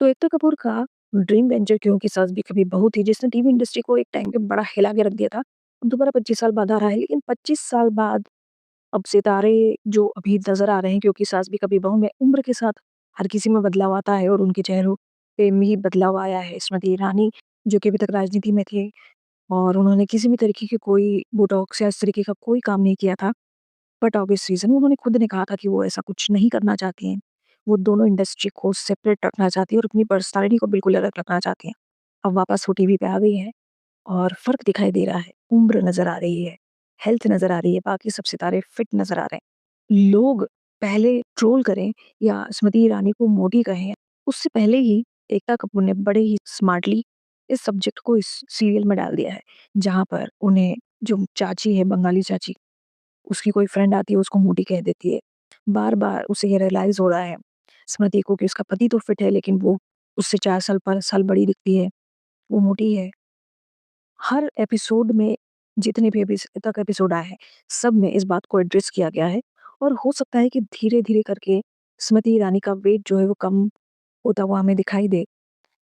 तो एकता कपूर का dream venture क्यों की सास भी कभी बहू थी जिसने टीवी इंडस्ट्री को एक टाइम पे बड़ा हिला के रख दिया था। अब दोबारा 25 साल बाद आ रहा है, लेकिन 25 साल बाद अब सितारे जो अभी नज़र आ रहे हैं क्योंकि सास भी कभी बहू में उम्र के साथ हर किसी में बदलाव आता है और उनके चेहरों पे भी बदलाव आया है। स्मृति ईरानी जो कि अभी तक राजनीति में थे और उन्होंने किसी भी तरीके की कोई बोटॉक्स या इस तरीके का कोई काम नहीं किया था। बट ऑब्वियस रीज़न उन्होंने खुद ने कहा था कि वो ऐसा कुछ नहीं करना चाहती हैं। वो दोनों इंडस्ट्री को सेपरेट रखना चाहती हैं और अपनी पर्सनैलिटी को बिल्कुल अलग रखना चाहती हैं। अब वापस वो टीवी पे आ गई हैं और फ़र्क दिखाई दे रहा है। उम्र नज़र आ रही है, हेल्थ नज़र आ रही है, बाकी सब सितारे फिट नज़र आ रहे हैं। लोग पहले ट्रोल करें या स्मृति ईरानी को मोटी कहें, उससे पहले ही एकता कपूर ने बड़े ही स्मार्टली इस सब्जेक्ट को इस सीरियल में डाल दिया है, जहाँ पर उन्हें जो चाची है, बंगाली चाची, उसकी कोई फ्रेंड आती है उसको मोटी कह देती है। बार-बार उसे ये रियलाइज़ हो रहा है स्मृति को कि उसका पति तो फिट है लेकिन वो उससे 4 साल 5 साल बड़ी दिखती है, वो मोटी है। हर एपिसोड में जितने भी अभी तक एपिसोड आए हैं, सब में इस बात को एड्रेस किया गया है और हो सकता है कि धीरे-धीरे करके स्मृति ईरानी का वेट जो है वो कम होता हुआ हमें दिखाई दे,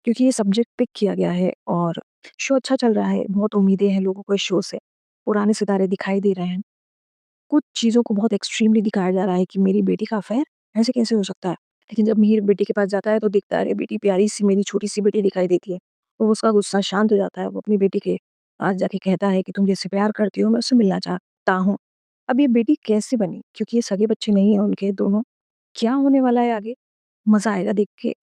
क्योंकि ये सब्जेक्ट पिक किया गया है और शो अच्छा चल रहा है, बहुत उम्मीदें हैं लोगों को इस शो से। पुराने सितारे दिखाई दे रहे हैं। कुछ चीज़ों को बहुत एक्सट्रीमली दिखाया जा रहा है कि मेरी बेटी का अफ़ेयर ऐसे कैसे हो सकता है? लेकिन जब मीर बेटी के पास जाता है तो दिखता है अरे बेटी प्यारी-सी मेरी छोटी-सी बेटी दिखाई देती है। तो उसका गुस्सा शांत हो जाता है, वो अपनी बेटी के पास जाके कहता है कि तुम जिससे प्यार करती हो मैं उससे मिलना चाहता हूँ। अब ये बेटी कैसे बनी? क्योंकि ये सगे बच्चे नहीं हैं उनके दोनों। क्या होने वाला है आगे? मज़ा आएगा देख के।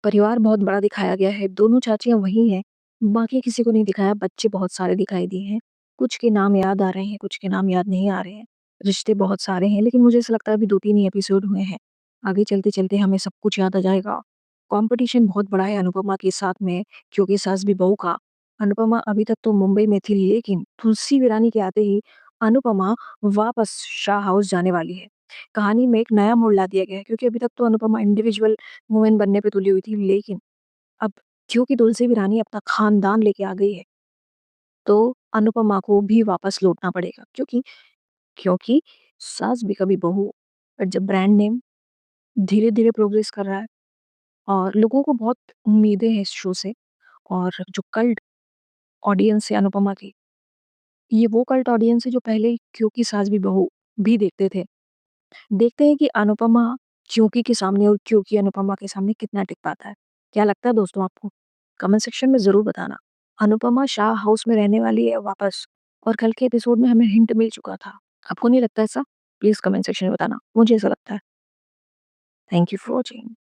परिवार बहुत बड़ा दिखाया गया है, दोनों चाचियाँ वही हैं, बाकी किसी को नहीं दिखाया, बच्चे बहुत सारे दिखाई दिए हैं। कुछ के नाम याद आ रहे हैं, कुछ के नाम याद नहीं आ रहे हैं। रिश्ते बहुत सारे हैं, लेकिन मुझे ऐसा लगता है अभी 2-3 ही एपिसोड हुए हैं। आगे चलते-चलते हमें सब कुछ याद आ जाएगा। कॉम्पिटिशन बहुत बड़ा है अनुपमा के साथ में क्योंकि सास भी बहू का। अनुपमा अभी तक तो मुंबई में थी, लेकिन तुलसी विरानी के आते ही अनुपमा वापस शाह हाउस जाने वाली है। कहानी में एक नया मोड़ ला दिया गया है क्योंकि अभी तक तो अनुपमा इंडिविजुअल वुमेन बनने पे तुली हुई थी, लेकिन अब क्योंकि तुलसी विरानी अपना खानदान लेके आ गई है, तो अनुपमा को भी वापस लौटना पड़ेगा क्योंकि क्योंकि सास भी कभी बहू पर जब ब्रांड नेम धीरे-धीरे प्रोग्रेस कर रहा है और लोगों को बहुत उम्मीदें हैं इस शो से और जो कल्ट ऑडियंस है अनुपमा की, ये वो कल्ट ऑडियंस है जो पहले क्योंकि सास भी बहू भी देखते थे। देखते हैं कि अनुपमा क्योंकि के सामने और क्योंकि अनुपमा के सामने कितना टिक पाता है। क्या लगता है दोस्तों आपको? कमेंट सेक्शन में ज़रूर बताना। अनुपमा शाह हाउस में रहने वाली है वापस और कल के एपिसोड में हमें हिंट मिल चुका था। आपको नहीं लगता ऐसा? प्लीज़ कमेंट सेक्शन में बताना। मुझे ऐसा लगता है। Thank you for watching.